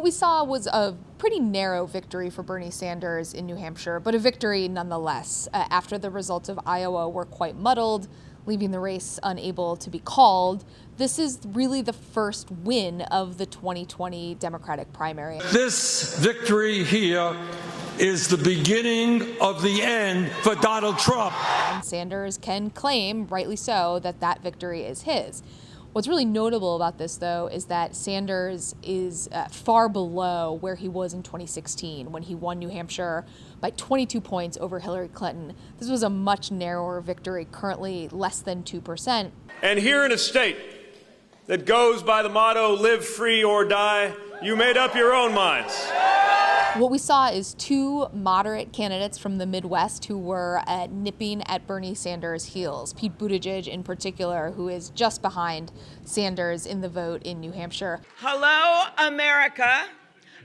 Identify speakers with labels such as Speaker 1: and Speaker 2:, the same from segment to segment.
Speaker 1: What we saw was a pretty narrow victory for Bernie Sanders in New Hampshire, but a victory nonetheless, after the results of Iowa were quite muddled, leaving the race unable to be called. This is really the first win of the 2020 Democratic primary.
Speaker 2: This victory here is the beginning of the end for Donald Trump.
Speaker 1: And Sanders can claim, rightly so, that that victory is his. What's really notable about this, though, is that Sanders is far below where he was in 2016 when he won New Hampshire by 22 points over Hillary Clinton. This was a much narrower victory, currently less than 2%.
Speaker 3: And here in a state that goes by the motto, live free or die, you made up your own minds.
Speaker 1: What we saw is two moderate candidates from the Midwest who were nipping at Bernie Sanders' heels. Pete Buttigieg in particular, who is just behind Sanders in the vote in New Hampshire.
Speaker 4: Hello, America.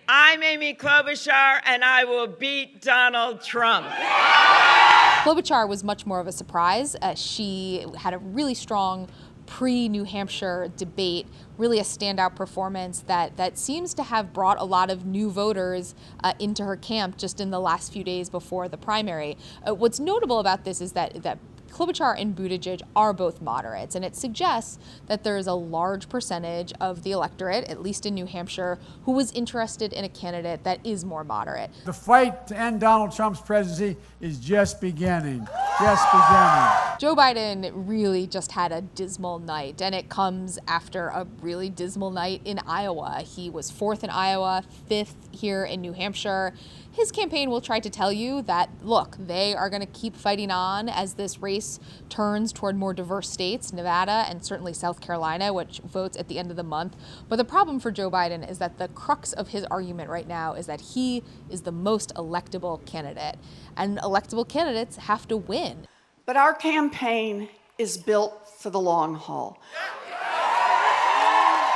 Speaker 4: I'm Amy Klobuchar, and I will beat Donald Trump.
Speaker 1: Klobuchar was much more of a surprise. She had a really strong pre-New Hampshire debate, really a standout performance that seems to have brought a lot of new voters into her camp just in the last few days before the primary. What's notable about this is that Klobuchar and Buttigieg are both moderates, and it suggests that there is a large percentage of the electorate, at least in New Hampshire, who was interested in a candidate that is more moderate.
Speaker 5: The fight to end Donald Trump's presidency is just beginning. Just beginning.
Speaker 1: Joe Biden really just had a dismal night, and it comes after a really dismal night in Iowa. He was 4th in Iowa, 5th here in New Hampshire. His campaign will try to tell you that, look, they are going to keep fighting on as this race turns toward more diverse states, Nevada and certainly South Carolina, which votes at the end of the month. But the problem for Joe Biden is that the crux of his argument right now is that he is the most electable candidate, and electable candidates have to win.
Speaker 6: But our campaign is built for the long haul.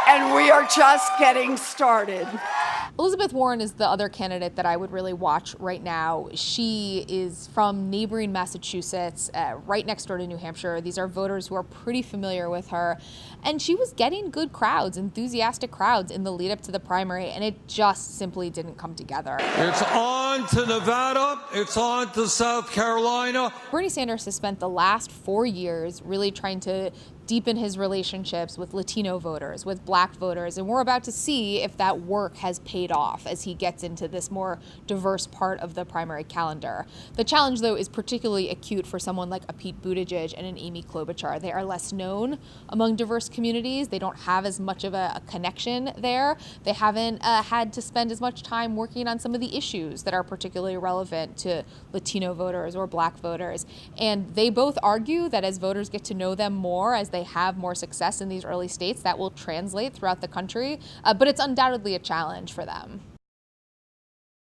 Speaker 6: And we are just getting started.
Speaker 1: Elizabeth Warren is the other candidate that I would really watch right now. She is from neighboring Massachusetts, right next door to New Hampshire. These are voters who are pretty familiar with her. And she was getting good crowds, enthusiastic crowds in the lead up to the primary, and it just simply didn't come together.
Speaker 2: It's on to Nevada. It's on to South Carolina.
Speaker 1: Bernie Sanders has spent the last 4 years really trying to deepen his relationships with Latino voters, with Black voters, and we're about to see if that work has paid off as he gets into this more diverse part of the primary calendar. The challenge, though, is particularly acute for someone like a Pete Buttigieg and an Amy Klobuchar. They are less known among diverse communities. They don't have as much of a connection there. They haven't had to spend as much time working on some of the issues that are particularly relevant to Latino voters or Black voters. And they both argue that as voters get to know them more, as they have more success in these early states, that will translate throughout the country. But it's undoubtedly a challenge for them.